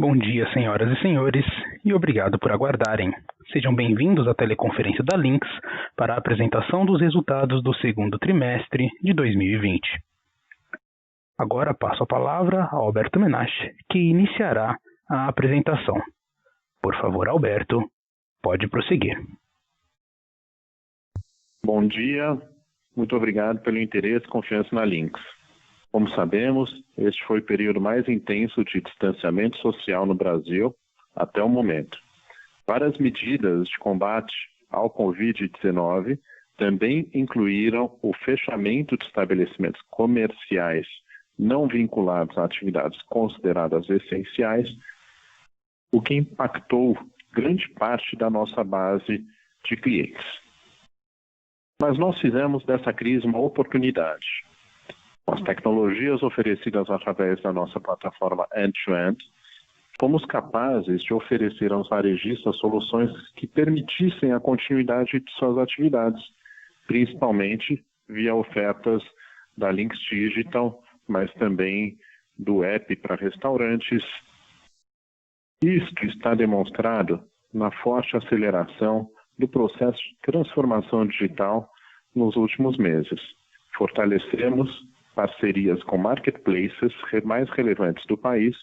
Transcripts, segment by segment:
Bom dia, senhoras e senhores, e obrigado por aguardarem. Sejam bem-vindos à teleconferência da Lynx para a apresentação dos resultados do segundo trimestre de 2020. Agora passo a palavra a Alberto Menache, que iniciará a apresentação. Por favor, Alberto, pode prosseguir. Bom dia, muito obrigado pelo interesse e confiança na Lynx. Como sabemos, este foi o período mais intenso de distanciamento social no Brasil até o momento. Várias medidas de combate ao Covid-19 também incluíram o fechamento de estabelecimentos comerciais não vinculados a atividades consideradas essenciais, o que impactou grande parte da nossa base de clientes. Mas nós fizemos dessa crise uma oportunidade. Com as tecnologias oferecidas através da nossa plataforma end-to-end, fomos capazes de oferecer aos varejistas soluções que permitissem a continuidade de suas atividades, principalmente via ofertas da Lynx Digital, mas também do app para restaurantes. Isto está demonstrado na forte aceleração do processo de transformação digital nos últimos meses. Fortalecemos parcerias com marketplaces mais relevantes do país,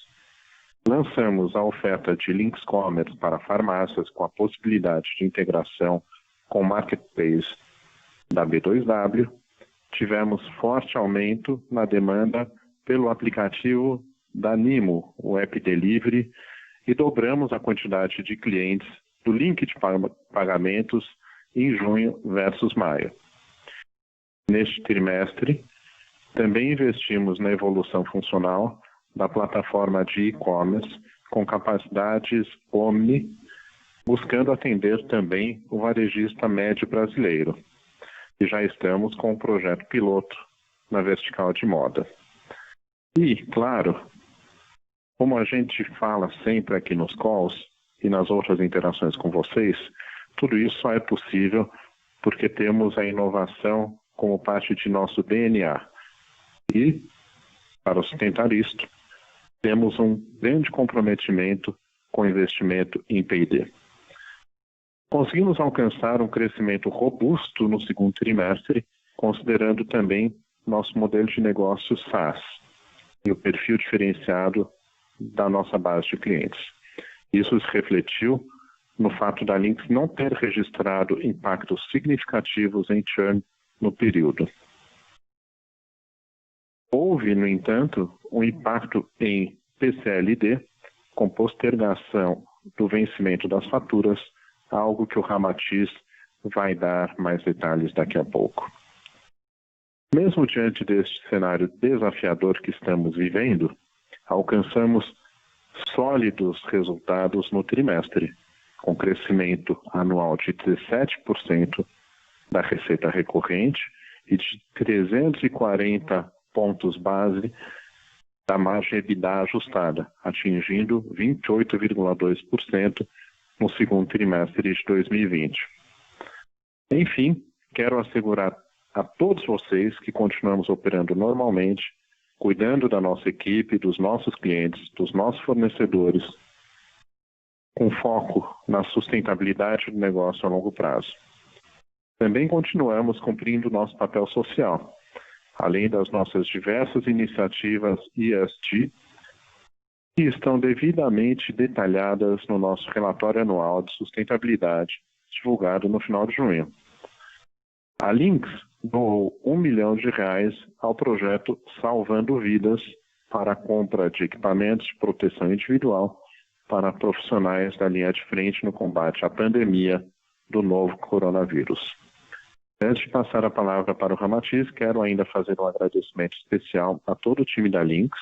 lançamos a oferta de Lynx Commerce para farmácias com a possibilidade de integração com o marketplace da B2W, tivemos forte aumento na demanda pelo aplicativo da Nimo, o App Delivery, e dobramos a quantidade de clientes do link de pagamentos em junho versus maio. Neste trimestre, também investimos na evolução funcional da plataforma de e-commerce com capacidades omni, buscando atender também o varejista médio brasileiro. E já estamos com um projeto piloto na vertical de moda. E, claro, como a gente fala sempre aqui nos calls e nas outras interações com vocês, tudo isso só é possível porque temos a inovação como parte de nosso DNA. E, para sustentar isto, temos um grande comprometimento com investimento em P&D. Conseguimos alcançar um crescimento robusto no segundo trimestre, considerando também nosso modelo de negócio SaaS e o perfil diferenciado da nossa base de clientes. Isso se refletiu no fato da Lynx não ter registrado impactos significativos em churn no período. Houve, no entanto, um impacto em PCLD, com postergação do vencimento das faturas, algo que o Ramatiz vai dar mais detalhes daqui a pouco. Mesmo diante deste cenário desafiador que estamos vivendo, alcançamos sólidos resultados no trimestre, com crescimento anual de 17% da receita recorrente e de 340 pontos base da margem EBITDA ajustada, atingindo 28,2% no segundo trimestre de 2020. Enfim, quero assegurar a todos vocês que continuamos operando normalmente, cuidando da nossa equipe, dos nossos clientes, dos nossos fornecedores, com foco na sustentabilidade do negócio a longo prazo. Também continuamos cumprindo nosso papel social, além das nossas diversas iniciativas ESG, que estão devidamente detalhadas no nosso relatório anual de sustentabilidade, divulgado no final de junho. A Lynx doou R$1 milhão ao projeto Salvando Vidas para a compra de equipamentos de proteção individual para profissionais da linha de frente no combate à pandemia do novo coronavírus. Antes de passar a palavra para o Ramatiz, quero ainda fazer um agradecimento especial a todo o time da Lynx,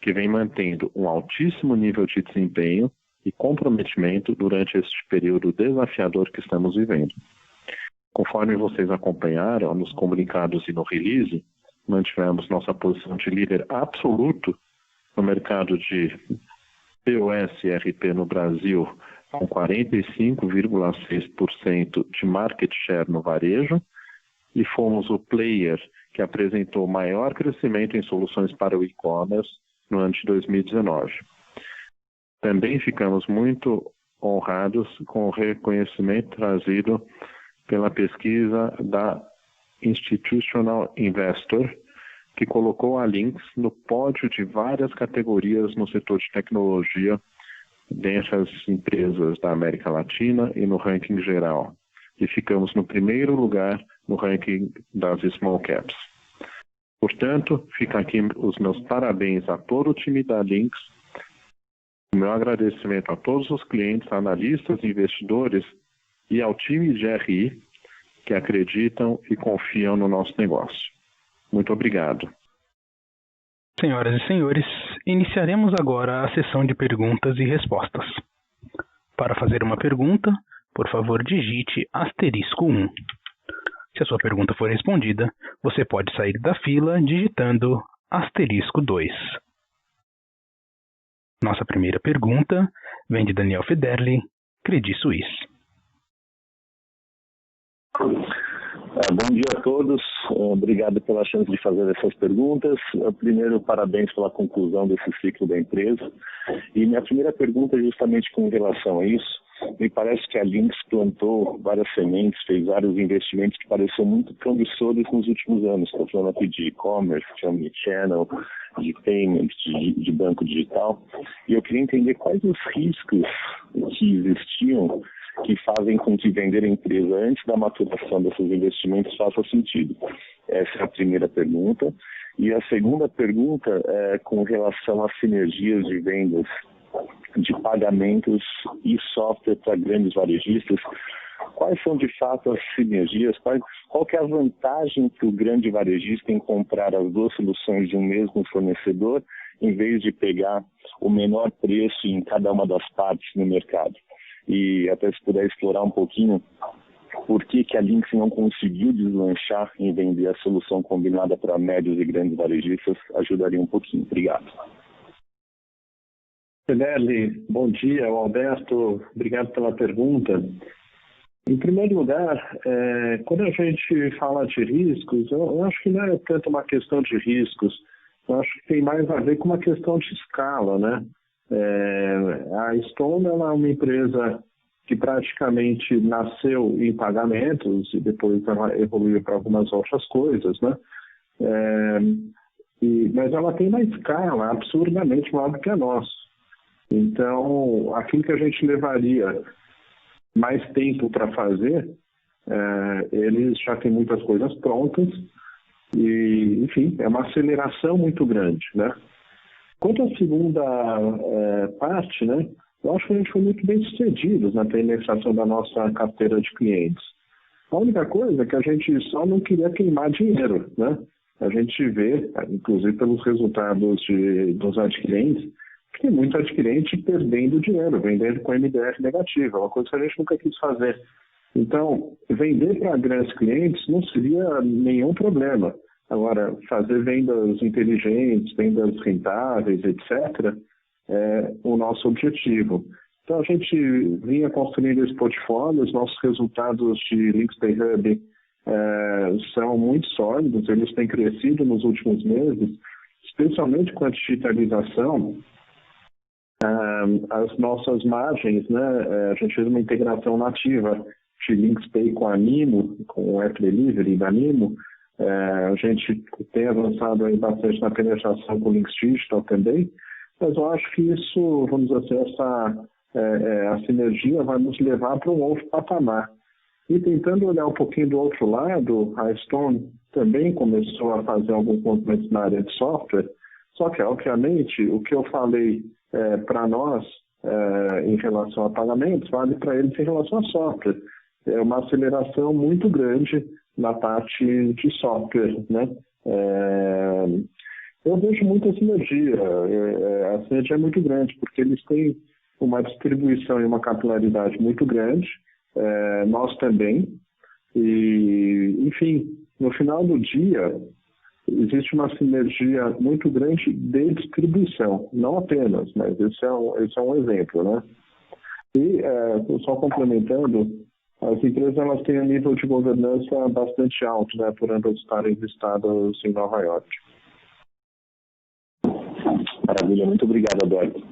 que vem mantendo um altíssimo nível de desempenho e comprometimento durante este período desafiador que estamos vivendo. Conforme vocês acompanharam nos comunicados e no release, mantivemos nossa posição de líder absoluto no mercado de POS e RP no Brasil, com 45,6% de market share no varejo, e fomos o player que apresentou maior crescimento em soluções para o e-commerce no ano de 2019. Também ficamos muito honrados com o reconhecimento trazido pela pesquisa da Institutional Investor, que colocou a Lynx no pódio de várias categorias no setor de tecnologia dentre as empresas da América Latina e no ranking geral. E ficamos no primeiro lugar no ranking das small caps. Portanto, fica aqui os meus parabéns a todo o time da Lynx, o meu agradecimento a todos os clientes, analistas, investidores e ao time de RI que acreditam e confiam no nosso negócio. Muito obrigado. Senhoras e senhores, iniciaremos agora a sessão de perguntas e respostas. Para fazer uma pergunta, por favor digite *1. Se a sua pergunta for respondida, você pode sair da fila digitando *2. Nossa primeira pergunta vem de Daniel Federle, Credit Suisse. Bom dia a todos, obrigado pela chance de fazer essas perguntas. Primeiro, parabéns pela conclusão desse ciclo da empresa. E minha primeira pergunta é justamente com relação a isso. Me parece que a Lynx plantou várias sementes, fez vários investimentos que pareciam muito promissores nos últimos anos. Estou falando aqui de e-commerce, de omnichannel, de payment, de banco digital. E eu queria entender quais os riscos que existiam que fazem com que vender a empresa antes da maturação desses investimentos faça sentido. Essa é a primeira pergunta. E a segunda pergunta é com relação às sinergias de vendas de pagamentos e software para grandes varejistas. Quais são, de fato, as sinergias? Qual que é a vantagem para o grande varejista em comprar as duas soluções de um mesmo fornecedor, em vez de pegar o menor preço em cada uma das partes no mercado? E até se puder explorar um pouquinho por que a Lynx não conseguiu deslanchar em vender a solução combinada para médios e grandes varejistas, ajudaria um pouquinho. Obrigado. Federle, bom dia, Alberto, obrigado pela pergunta. Em primeiro lugar, quando a gente fala de riscos, eu acho que não é tanto uma questão de riscos, eu acho que tem mais a ver com uma questão de escala, né? A Stone ela é uma empresa que praticamente nasceu em pagamentos e depois ela evoluiu para algumas outras coisas, né? Mas ela tem uma escala absurdamente maior do que a nossa. Então, aquilo que a gente levaria mais tempo para fazer, eles já têm muitas coisas prontas e, enfim, é uma aceleração muito grande, né? Quanto à segunda parte, né, eu acho que a gente foi muito bem sucedidos na penetração da nossa carteira de clientes. A única coisa é que a gente só não queria queimar dinheiro, né? A gente vê, inclusive pelos resultados dos adquirentes, que tem muito adquirente perdendo dinheiro, vendendo com MDR negativo, é uma coisa que a gente nunca quis fazer. Então, vender para grandes clientes não seria nenhum problema. Agora, fazer vendas inteligentes, vendas rentáveis, etc., é o nosso objetivo. Então, a gente vinha construindo esse portfólio, os nossos resultados de Lynx Pay Hub são muito sólidos, eles têm crescido nos últimos meses, especialmente com a digitalização. As nossas margens, né, a gente fez uma integração nativa de Lynx Pay com a Nimo, com o App Delivery da Nimo. A gente tem avançado aí bastante na penetração com o Lynx Digital também, mas eu acho que isso, vamos dizer assim, a sinergia vai nos levar para um outro patamar. E tentando olhar um pouquinho do outro lado, a Stone também começou a fazer alguns movimentos na área de software, só que, obviamente, o que eu falei para nós em relação a pagamentos vale para eles em relação a software. É uma aceleração muito grande na parte de software, né? Eu vejo muita sinergia, a sinergia é muito grande, porque eles têm uma distribuição e uma capilaridade muito grande, nós também, e, enfim, no final do dia, existe uma sinergia muito grande de distribuição, não apenas, mas esse é um exemplo, né? E, só complementando, as empresas elas têm um nível de governança bastante alto, né, por ambas estarem listadas em Nova York. Maravilha, muito obrigado, Alberto.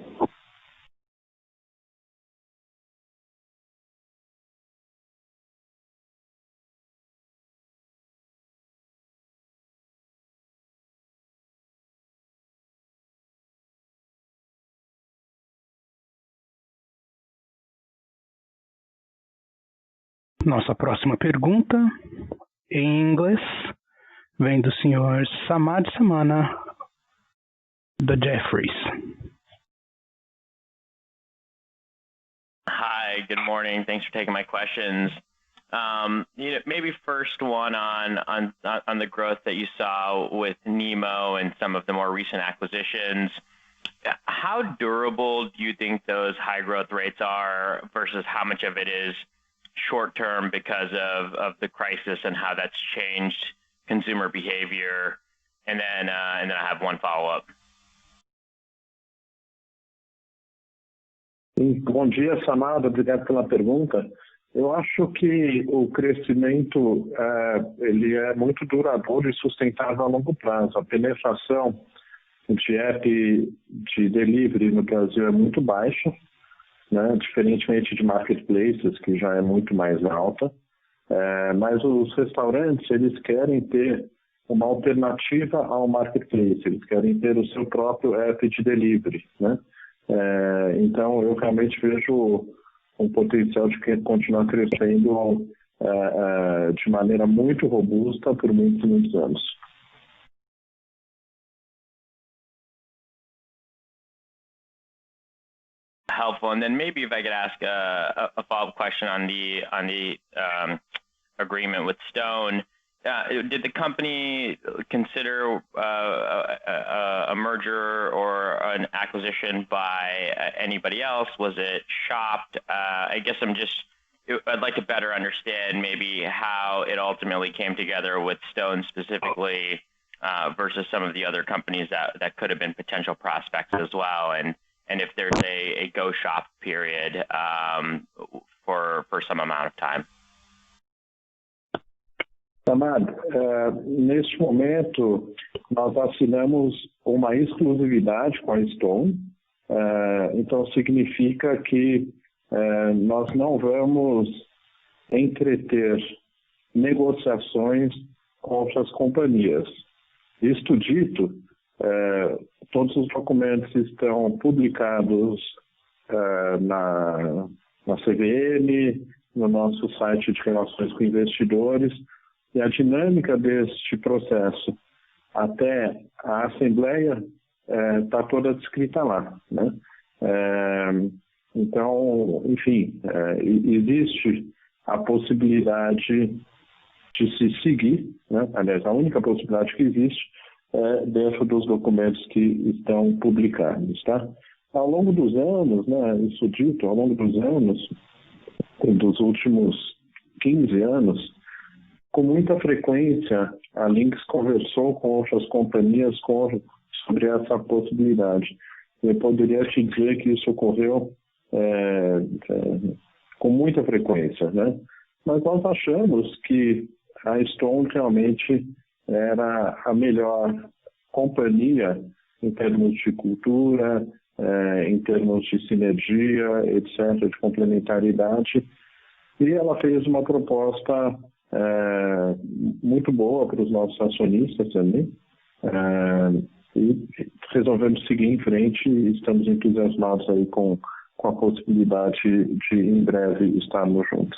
Nossa próxima pergunta, em inglês, vem do senhor Samad Samana, da Jefferies. Hi, good morning. Thanks for taking my questions. Maybe first one on the growth that you saw with Nemo and some of the more recent acquisitions. How durable do you think those high growth rates are versus how much of it is short term because of the crisis and how that's changed consumer behavior? And then I have one follow-up. Bom dia, Samada. Obrigado pela pergunta. Eu acho que o crescimento ele é muito duradouro e sustentável a longo prazo. A penetração de app de delivery no Brasil é muito baixa, né? Diferentemente de marketplaces, que já é muito mais alta. Mas os restaurantes, eles querem ter uma alternativa ao marketplace, eles querem ter o seu próprio app de delivery, né? Então, eu realmente vejo um potencial de continuar crescendo de maneira muito robusta por muitos anos. Helpful. And then maybe if I could ask a follow-up question on the agreement with Stone. Did the company consider a merger or an acquisition by anybody else? Was it shopped? I guess I'd like to better understand maybe how it ultimately came together with Stone specifically versus some of the other companies that could have been potential prospects as well, and if there's a go shop period for some amount of time. Samad, neste momento, nós assinamos uma exclusividade com a Stone, então significa que nós não vamos entreter negociações com outras companhias. Isto dito, todos os documentos estão publicados na CVM, no nosso site de relações com investidores, e a dinâmica deste processo até a Assembleia está toda descrita lá, né? Então, enfim, existe a possibilidade de se seguir, né? Aliás, a única possibilidade que existe é dentro dos documentos que estão publicados, tá? Ao longo dos anos, né, isso dito, ao longo dos anos, dos últimos 15 anos, com muita frequência, a Lynx conversou com outras companhias sobre essa possibilidade. Eu poderia te dizer que isso ocorreu com muita frequência, né? Mas nós achamos que a Stone realmente era a melhor companhia em termos de cultura, em termos de sinergia, etc., de complementaridade. E ela fez uma proposta muito boa para os nossos acionistas também, e resolvemos seguir em frente e estamos entusiasmados aí com a possibilidade de em breve estarmos juntos.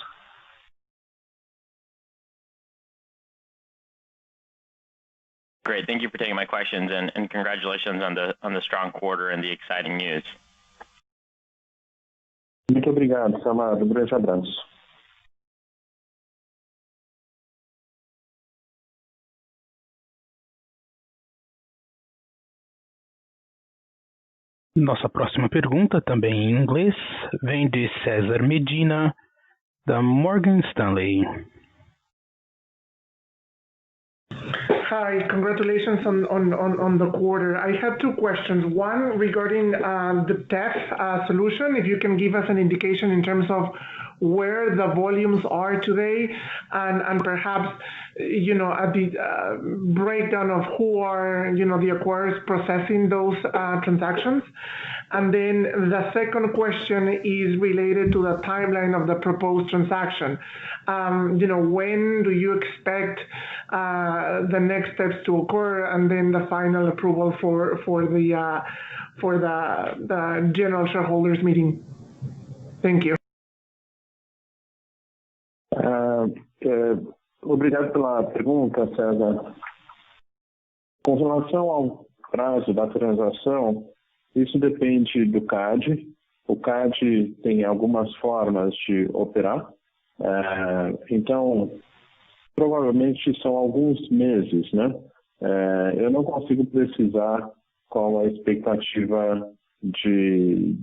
Great, thank you for taking my questions and congratulations on the strong quarter and the exciting news. Muito obrigado, Samado. Grande abraço. Nossa próxima pergunta, também em inglês, vem de César Medina, da Morgan Stanley. Hi, congratulations on the quarter. I have two questions. One regarding the TEF solution, if you can give us an indication in terms of where the volumes are today and perhaps, at the breakdown of who are, the acquirers processing those transactions. And then the second question is related to the timeline of the proposed transaction. When do you expect the next steps to occur and then the final approval for the general shareholders meeting? Thank you. Obrigado pela pergunta, César. Com relação ao prazo da transação, isso depende do CAD. O CAD tem algumas formas de operar. Então, provavelmente são alguns meses, né? Eu não consigo precisar qual a expectativa de,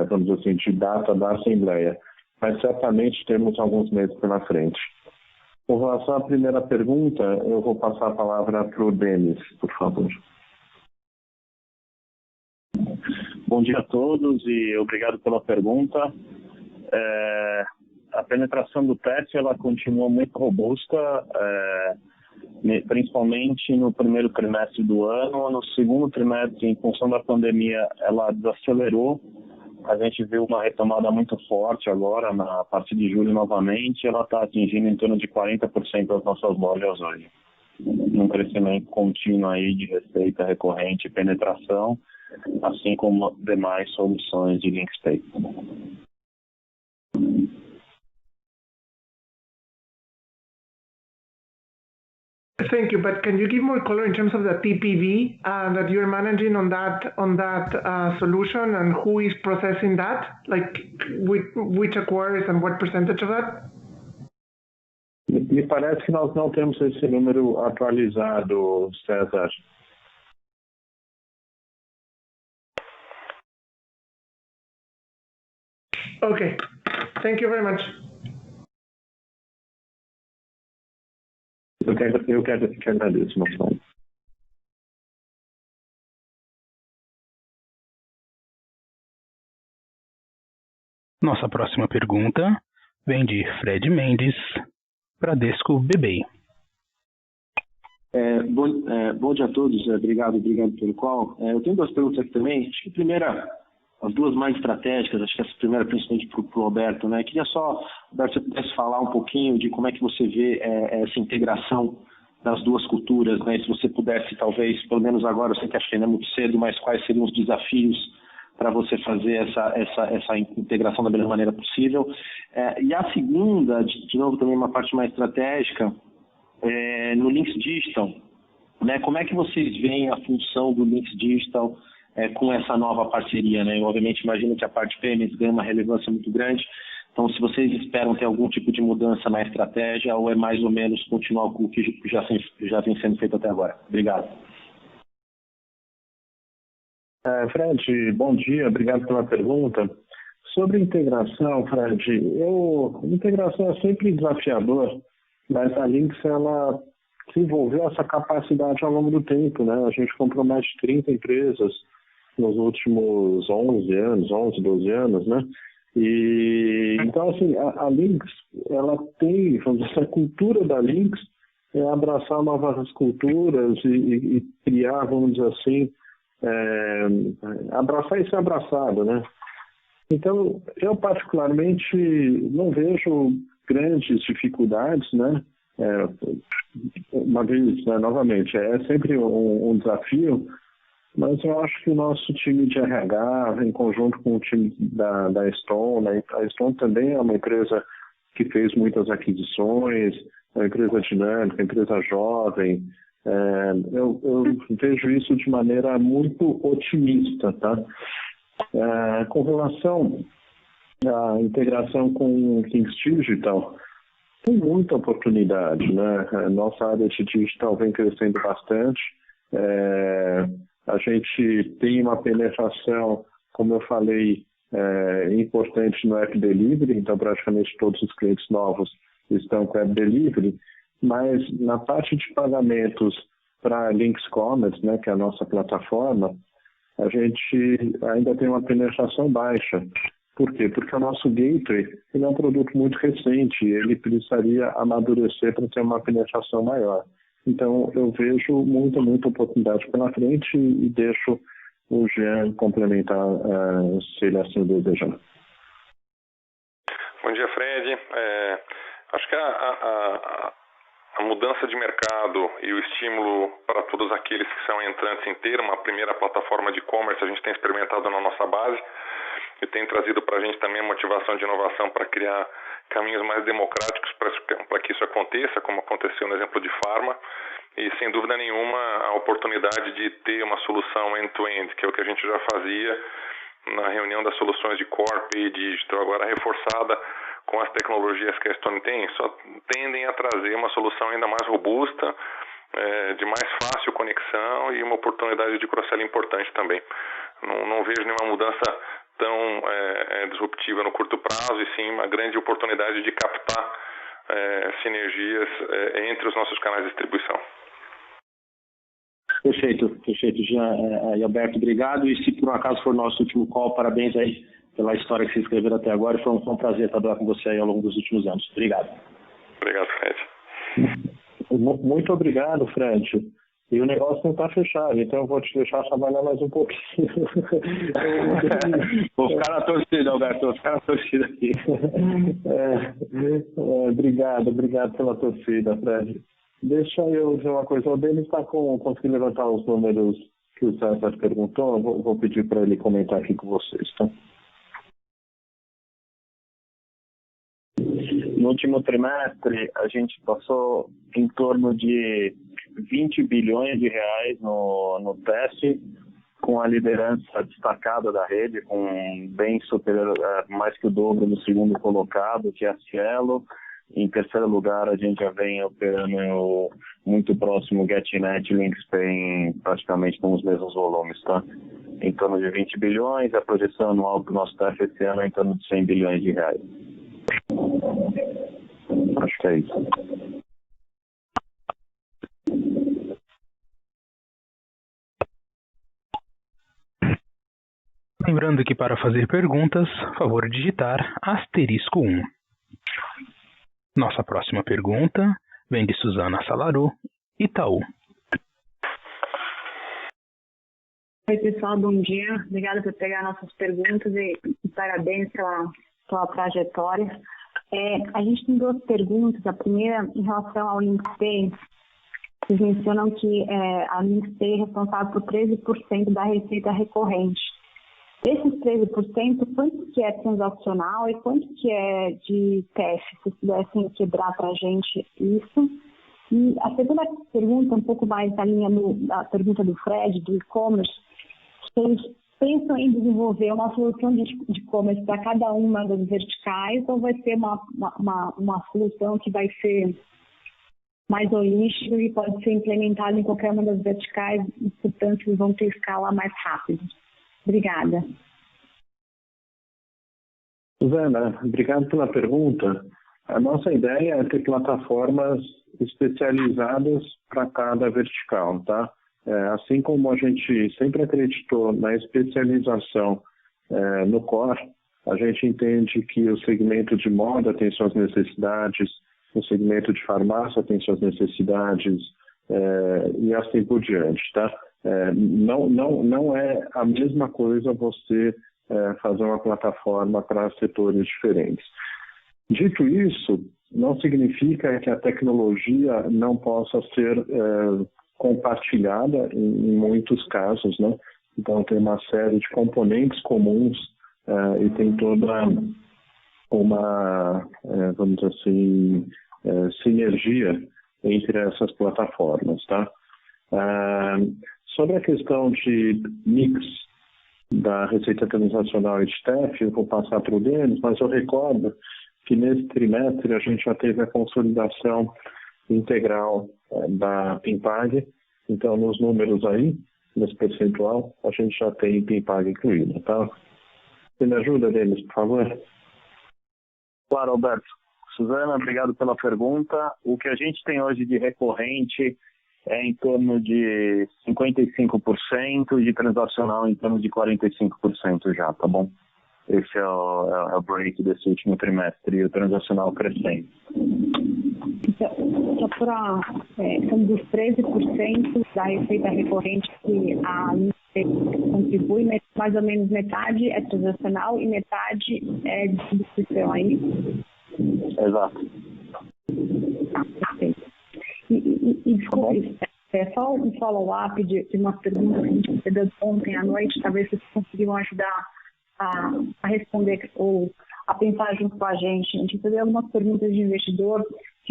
vamos dizer assim, de data da Assembleia, mas certamente temos alguns meses pela frente. Com relação à primeira pergunta, eu vou passar a palavra para o Denis, por favor. Bom dia a todos e obrigado pela pergunta. A penetração do TEF ela continua muito robusta, principalmente no primeiro trimestre do ano. No segundo trimestre, em função da pandemia, ela desacelerou. A gente viu uma retomada muito forte agora, a partir de julho novamente, ela está atingindo em torno de 40% das nossas lojas hoje. Um crescimento contínuo aí de receita recorrente e penetração, assim como demais soluções de LinkSpay. Thank you, but can you give more color in terms of the TPV that you're managing on that solution, and who is processing that? Like which acquires and what percentage of that? Me parece que nós não temos esse número atualizado, César. Okay, thank you very much. Eu que agradeço, Marcelo. Nossa próxima pergunta vem de Fred Mendes, Bradesco BBI. Bom dia a todos, obrigado pelo call. Eu tenho duas perguntas aqui também. Acho que a primeira, as duas mais estratégicas, acho que essa primeira principalmente para o Roberto, né? Queria só, Roberto, se você pudesse falar um pouquinho de como é que você vê essa integração das duas culturas, né? Se você pudesse, talvez, pelo menos agora, eu sei que acho que ainda é muito cedo, mas quais seriam os desafios para você fazer essa integração da melhor maneira possível. E a segunda, de novo, também uma parte mais estratégica, no Linx Digital, né? Como é que vocês veem a função do Linx Digital com essa nova parceria, né? Eu, obviamente, imagino que a parte payments ganha uma relevância muito grande. Então, se vocês esperam ter algum tipo de mudança na estratégia, ou é mais ou menos continuar com o que já vem sendo feito até agora? Obrigado. Fred, bom dia, obrigado pela pergunta. Sobre integração, Fred, integração é sempre desafiador, mas a Linx, ela desenvolveu essa capacidade ao longo do tempo, né? A gente comprou mais de 30 empresas nos últimos 12 anos, né? E então, assim, a Linx, ela tem, vamos dizer, a cultura da Linx é abraçar novas culturas e criar, vamos dizer assim, abraçar e ser abraçado, né? Então, eu particularmente não vejo grandes dificuldades, né? Uma vez, né, novamente, é sempre um desafio, mas eu acho que o nosso time de RH, em conjunto com o time da Stone, né? A Stone também é uma empresa que fez muitas aquisições, é uma empresa dinâmica, empresa jovem. Eu vejo isso de maneira muito otimista, tá? Com relação à integração com o Linx Digital, tem muita oportunidade, né? Nossa área de digital vem crescendo bastante. A gente tem uma penetração, como eu falei, importante no App Delivery, então praticamente todos os clientes novos estão com App Delivery, mas na parte de pagamentos para Linx Commerce, né, que é a nossa plataforma, a gente ainda tem uma penetração baixa. Por quê? Porque o nosso gateway ele é um produto muito recente, ele precisaria amadurecer para ter uma penetração maior. Então, eu vejo muita oportunidade pela frente e deixo o Jean complementar se ele assim desejar. Bom dia, Fred. Acho que a mudança de mercado e o estímulo para todos aqueles que são entrantes em ter uma primeira plataforma de e-commerce, a gente tem experimentado na nossa base e tem trazido para a gente também a motivação de inovação para criar caminhos mais democráticos para que isso aconteça, como aconteceu no exemplo de Pharma, e sem dúvida nenhuma a oportunidade de ter uma solução end-to-end, que é o que a gente já fazia na reunião das soluções de Corp e Digital, agora reforçada com as tecnologias que a Stone tem, só tendem a trazer uma solução ainda mais robusta, de mais fácil conexão e uma oportunidade de cross-sell importante também. Não vejo nenhuma mudança tão disruptiva no curto prazo, e sim uma grande oportunidade de captar sinergias entre os nossos canais de distribuição. Perfeito. Alberto, obrigado. E se por um acaso for nosso último call, parabéns aí pela história que você escreveram até agora. Foi um prazer trabalhar com você aí ao longo dos últimos anos. Obrigado. Obrigado, Fred. Muito obrigado, Fred. E o negócio não está fechado, então eu vou te deixar trabalhar mais um pouquinho. Vou ficar na torcida, Alberto, vou ficar na torcida aqui. Obrigado pela torcida, Fred. Deixa eu dizer uma coisa, o Denis está conseguindo levantar os números que o César perguntou, eu vou pedir para ele comentar aqui com vocês, tá? No último trimestre, a gente passou em torno de 20 bilhões de reais no teste, com a liderança destacada da rede, com bem superior, mais que o dobro do segundo colocado, que é a Cielo. Em terceiro lugar, a gente já vem operando muito próximo o GetNet e LinksPay, praticamente com os mesmos volumes, tá? Em torno de 20 bilhões, a projeção anual do nosso teste esse ano é em torno de 100 bilhões de reais. Acho que é isso. Lembrando que para fazer perguntas, favor digitar *1. Nossa próxima pergunta vem de Suzana Salaru, Itaú. Oi, pessoal, bom dia. Obrigada por pegar nossas perguntas e parabéns pela trajetória. A gente tem duas perguntas. A primeira, em relação ao LinksPay. Vocês mencionam que a LinksPay é responsável por 13% da receita recorrente. Desses 13%, quanto que é transacional e quanto que é de TEF? Se vocês pudessem quebrar para a gente isso. E a segunda pergunta, um pouco mais na linha da pergunta do Fred, do e-commerce. Vocês pensam em desenvolver uma solução de e-commerce para cada uma das verticais ou vai ser uma solução que vai ser mais holística e pode ser implementada em qualquer uma das verticais e, portanto, vão ter escala mais rápido? Obrigada. Suzana, obrigado pela pergunta. A nossa ideia é ter plataformas especializadas para cada vertical, tá? Assim como a gente sempre acreditou na especialização no core, a gente entende que o segmento de moda tem suas necessidades, o segmento de farmácia tem suas necessidades e assim por diante, tá? Não é a mesma coisa você fazer uma plataforma para setores diferentes. Dito isso, não significa que a tecnologia não possa ser compartilhada em muitos casos, né? Então tem uma série de componentes comuns e tem toda uma, vamos dizer assim, sinergia entre essas plataformas, tá? Sobre a questão de mix da receita transacional e de TEF, eu vou passar para o Denis, mas eu recordo que nesse trimestre a gente já teve a consolidação integral da PinPag, então nos números aí, nesse percentual, a gente já tem PinPag incluído, tá? Você me ajuda, Denis, por favor? Claro, Alberto. Suzana, obrigado pela pergunta. O que a gente tem hoje de recorrente é em torno de 55% e de transacional em torno de 45% já, tá bom? Esse é o break desse último trimestre e o transacional crescendo. Só para são dos 13% da receita recorrente que a LinksPay contribui, mas mais ou menos metade é transacional e metade é distribuição aí. Exato. Perfeito. Desculpe, só um follow-up de umas perguntas que a gente recebeu ontem à noite, talvez vocês conseguiram ajudar a responder ou a pensar junto com a gente. A gente recebeu algumas perguntas de investidor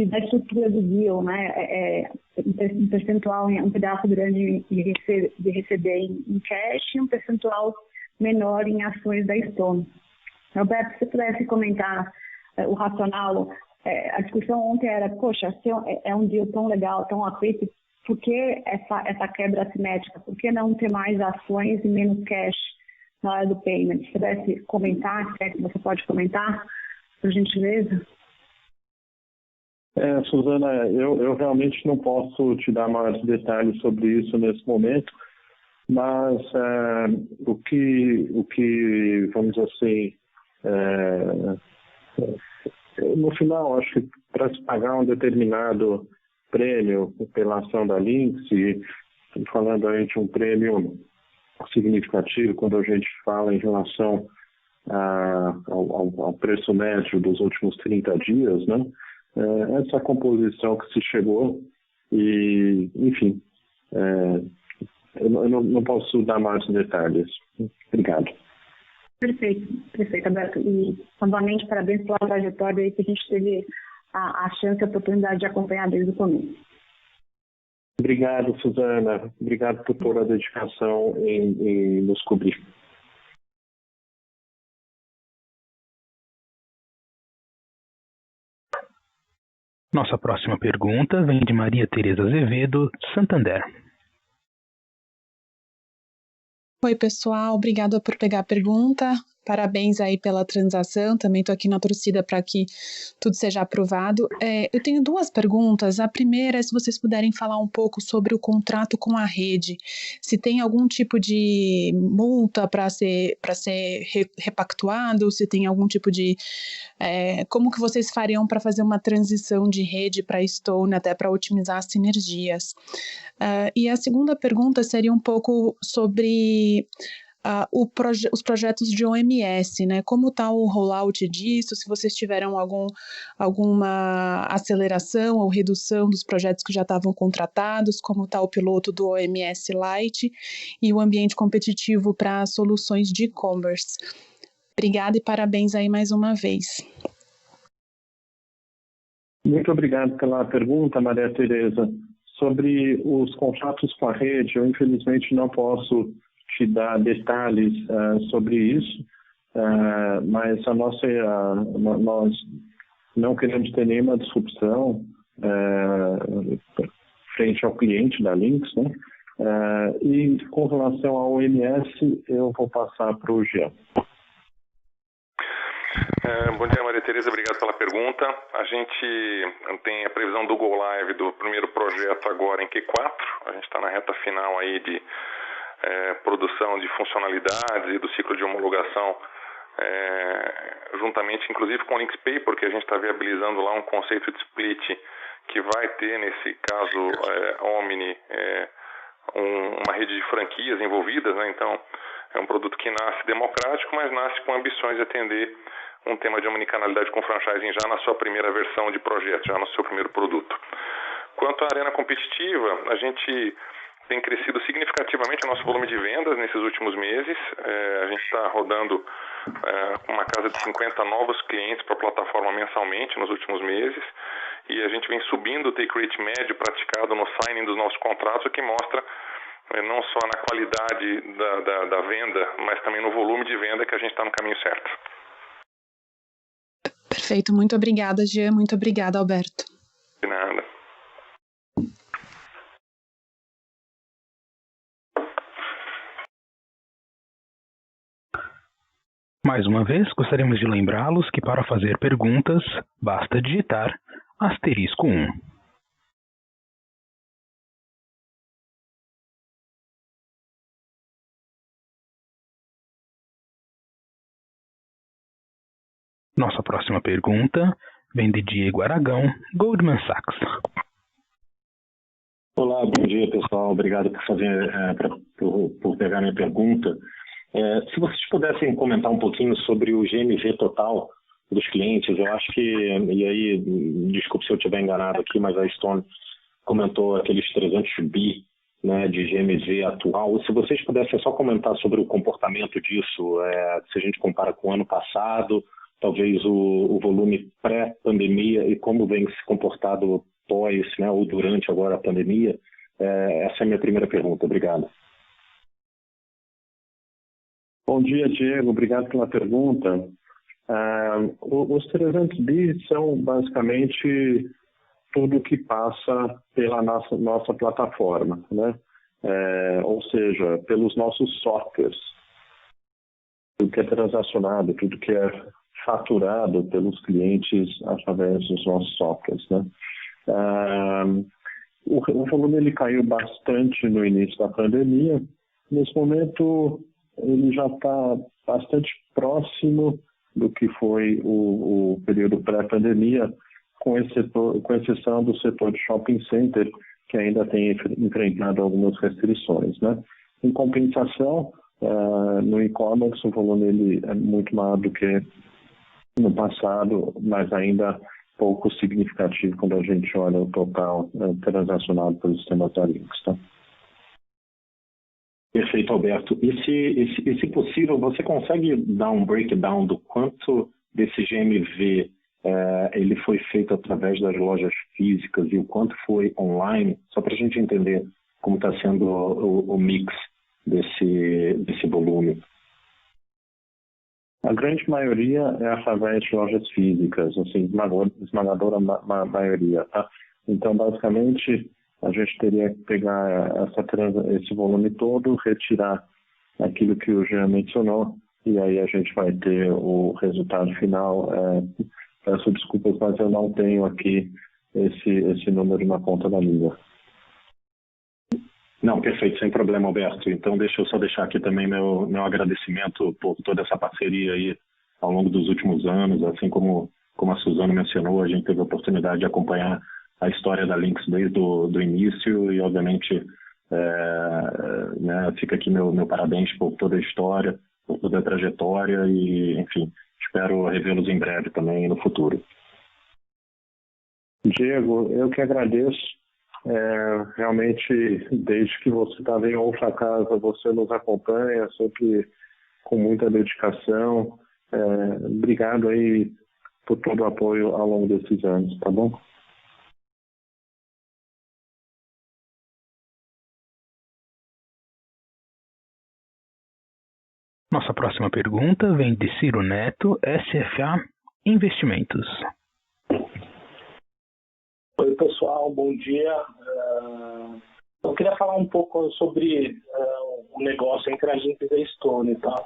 da estrutura do deal, né? Um percentual, um pedaço grande de receber em cash e um percentual menor em ações da Stone. Alberto, se você pudesse comentar o racional, a discussão ontem era, poxa, se é um deal tão legal, tão accretive, por que essa quebra assimétrica? Por que não ter mais ações e menos cash na hora do payment? Se pudesse comentar, se é que você pode comentar, por gentileza. Suzana, eu realmente não posso te dar maiores detalhes sobre isso nesse momento, mas o que vamos dizer assim, no final, acho que para se pagar um determinado prêmio pela ação da Lynx, e falando aí de um prêmio significativo, quando a gente fala em relação ao preço médio dos últimos 30 dias, né? Essa composição que se chegou e, enfim, eu não posso dar mais detalhes. Obrigado. Perfeito, Alberto. E, novamente, parabéns pela trajetória aí que a gente teve a chance e a oportunidade de acompanhar desde o começo. Obrigado, Suzana. Obrigado por toda a dedicação em nos cobrir. Nossa próxima pergunta vem de Maria Tereza Azevedo, Santander. Oi, pessoal. Obrigada por pegar a pergunta. Parabéns aí pela transação. Também estou aqui na torcida para que tudo seja aprovado. Eu tenho duas perguntas. A primeira é se vocês puderem falar um pouco sobre o contrato com a rede. Se tem algum tipo de multa para ser repactuado, se tem algum tipo de... como que vocês fariam para fazer uma transição de rede para Stone, até para otimizar as sinergias? E a segunda pergunta seria um pouco sobre... os projetos de OMS, né? Como está o rollout disso? Se vocês tiveram alguma aceleração ou redução dos projetos que já estavam contratados, como está o piloto do OMS Lite e o ambiente competitivo para soluções de e-commerce. Obrigada e parabéns aí mais uma vez. Muito obrigado pela pergunta, Maria Tereza. Sobre os contratos com a rede, eu infelizmente não posso te dar detalhes sobre isso, mas nós não queremos ter nenhuma disrupção frente ao cliente da Lynx, né? E com relação ao OMS, eu vou passar para o Jean. Bom dia, Maria Tereza, obrigado pela pergunta. A gente tem a previsão do Go Live do primeiro projeto agora em Q4, a gente está na reta final aí de produção de funcionalidades e do ciclo de homologação, juntamente inclusive com o Lynx Pay, porque a gente está viabilizando lá um conceito de split que vai ter, nesse caso, Omni, uma rede de franquias envolvidas, né? Então, é um produto que nasce democrático, mas nasce com ambições de atender um tema de omnicanalidade com franchising já na sua primeira versão de projeto, já no seu primeiro produto. Quanto à arena competitiva, a gente tem crescido significativamente o nosso volume de vendas nesses últimos meses. A gente está rodando uma casa de 50 novos clientes para a plataforma mensalmente nos últimos meses, e a gente vem subindo o take rate médio praticado no signing dos nossos contratos, o que mostra não só na qualidade da venda, mas também no volume de venda que a gente está no caminho certo. Perfeito, muito obrigada, Jean, muito obrigada, Alberto. De nada. Mais uma vez, gostaríamos de lembrá-los que para fazer perguntas, basta digitar *1. Nossa próxima pergunta vem de Diego Aragão, Goldman Sachs. Olá, bom dia, pessoal. Obrigado por pegar minha pergunta. Se vocês pudessem comentar um pouquinho sobre o GMV total dos clientes, eu acho que, e aí, desculpe se eu estiver enganado aqui, mas a Stone comentou aqueles 300 bi, né, de GMV atual. Se vocês pudessem só comentar sobre o comportamento disso, se a gente compara com o ano passado, talvez o volume pré-pandemia e como vem se comportado pós, né, ou durante agora a pandemia. Essa é a minha primeira pergunta. Obrigado. Bom dia, Diego. Obrigado pela pergunta. Os 300 bi são basicamente tudo que passa pela nossa plataforma, né? Ou seja, pelos nossos softwares. Tudo que é transacionado, tudo que é faturado pelos clientes através dos nossos softwares, né? O volume ele caiu bastante no início da pandemia. Nesse momento, ele já está bastante próximo do que foi o período pré-pandemia, com exceção do setor de shopping center, que ainda tem enfrentado algumas restrições, né? Em compensação, no e-commerce, o volume ele é muito maior do que no passado, mas ainda pouco significativo quando a gente olha o total transacionado pelos sistemas da Lynx, tá? Perfeito, Alberto. E se possível, você consegue dar um breakdown do quanto desse GMV ele foi feito através das lojas físicas e o quanto foi online, só para a gente entender como está sendo o mix desse volume? A grande maioria é através de lojas físicas, assim, esmagadora maioria, tá? Então, basicamente, a gente teria que pegar esse volume todo, retirar aquilo que o Jean mencionou, e aí a gente vai ter o resultado final. Peço desculpas, mas eu não tenho aqui esse número na ponta da língua. Não, perfeito, sem problema, Alberto. Então, deixa eu só deixar aqui também meu agradecimento por toda essa parceria aí ao longo dos últimos anos. Assim como a Suzana mencionou, a gente teve a oportunidade de acompanhar a história da Lynx desde o início e, obviamente, né, fica aqui meu parabéns por toda a história, por toda a trajetória e, enfim, espero revê-los em breve também no futuro. Diego, eu que agradeço. Realmente, desde que você estava em outra casa, você nos acompanha, sempre com muita dedicação. Obrigado aí por todo o apoio ao longo desses anos, tá bom? Nossa próxima pergunta vem de Ciro Neto, SFA Investimentos. Oi, pessoal, bom dia. Eu queria falar um pouco sobre o negócio entre a Lynx e a Stone, tá?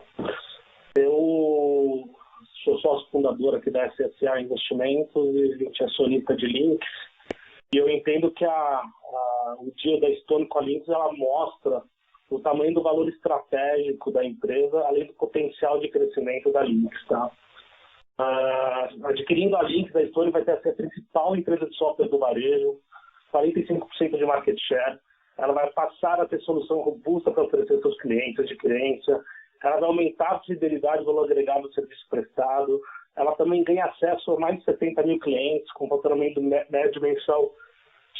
Eu sou sócio fundador aqui da SSA Investimentos e a gente é acionista de Lynx. E eu entendo que o dia da Stone com a Lynx, ela mostra o tamanho do valor estratégico da empresa, além do potencial de crescimento da Lynx, tá? Adquirindo a Lynx, a Stone vai ter a principal empresa de software do varejo, 45% de market share. Ela vai passar a ter solução robusta para oferecer aos seus clientes, adquirência. Ela vai aumentar a fidelidade do valor agregado do serviço prestado. Ela também ganha acesso a mais de 70 mil clientes, com faturamento médio mensal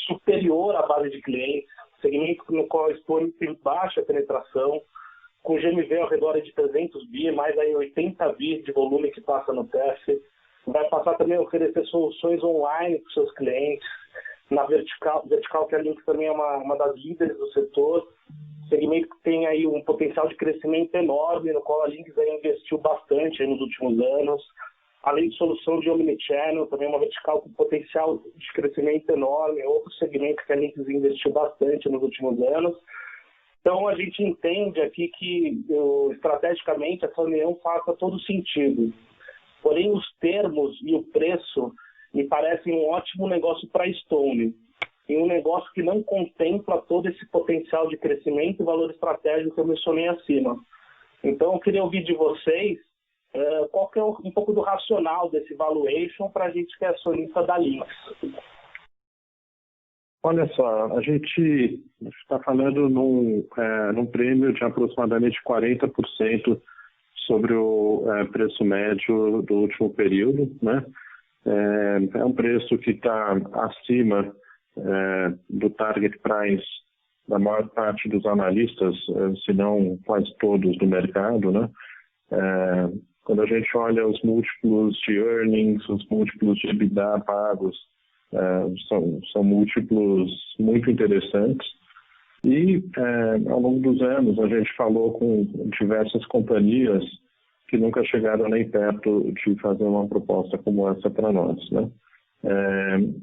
superior à base de clientes, segmento no qual a Stone tem baixa penetração, com GMV ao redor de 300 bi, mais aí 80 bi de volume que passa no TEF. Vai passar também a oferecer soluções online para os seus clientes, na vertical que a Lynx também é uma das líderes do setor, segmento que tem aí um potencial de crescimento enorme, no qual a Lynx aí investiu bastante nos últimos anos, além de solução de omnichannel, também uma vertical com potencial de crescimento enorme, outro segmento que a Lynx investiu bastante nos últimos anos. Então, a gente entende aqui que, estrategicamente, essa união faça todo sentido. Porém, os termos e o preço me parecem um ótimo negócio para a Stone, e um negócio que não contempla todo esse potencial de crescimento e valor estratégico que eu mencionei acima. Então, eu queria ouvir de vocês qual que é um pouco do racional desse valuation para a gente que é acionista da Lynx. Olha só, a gente está falando num prêmio de aproximadamente 40% sobre o preço médio do último período, né? É um preço que está acima do target price da maior parte dos analistas, se não quase todos do mercado, né? Quando a gente olha os múltiplos de earnings, os múltiplos de EBITDA pagos, são múltiplos muito interessantes. E ao longo dos anos a gente falou com diversas companhias que nunca chegaram nem perto de fazer uma proposta como essa para nós, né?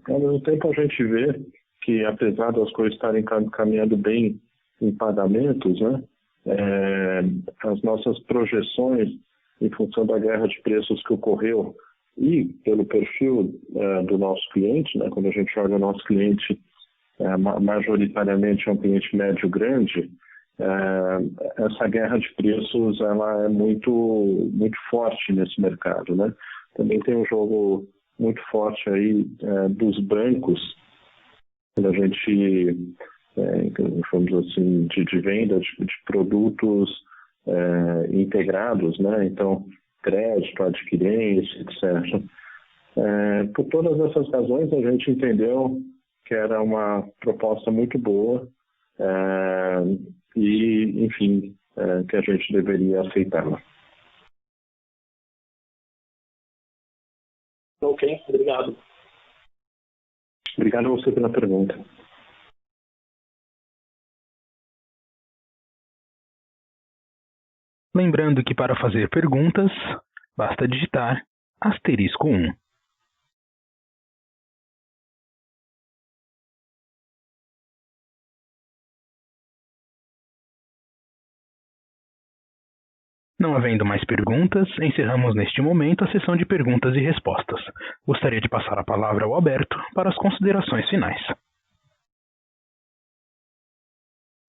Ao mesmo tempo a gente vê que, apesar das coisas estarem caminhando bem em pagamentos, né, as nossas projeções em função da guerra de preços que ocorreu e pelo perfil do nosso cliente, né, quando a gente olha o nosso cliente, majoritariamente é um cliente médio grande, essa guerra de preços ela é muito forte nesse mercado, né? Também tem um jogo muito forte aí dos bancos, quando a gente, vamos assim, de venda de produtos integrados, né? Então, crédito, adquirência, etc. Por todas essas razões, a gente entendeu que era uma proposta muito boa e, enfim, que a gente deveria aceitá-la. Ok, obrigado. Obrigado a você pela pergunta. Lembrando que para fazer perguntas, basta digitar *1. Não havendo mais perguntas, encerramos neste momento a sessão de perguntas e respostas. Gostaria de passar a palavra ao Alberto para as considerações finais.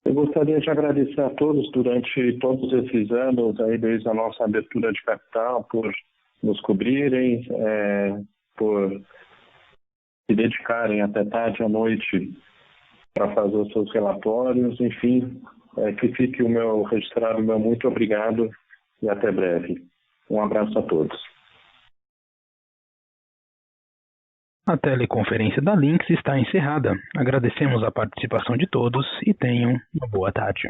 Eu gostaria de agradecer a todos durante todos esses anos, aí desde a nossa abertura de capital, por nos cobrirem, por se dedicarem até tarde à noite para fazer os seus relatórios, enfim, que fique registrado o meu muito obrigado e até breve. Um abraço a todos. A teleconferência da Lynx está encerrada. Agradecemos a participação de todos e tenham uma boa tarde.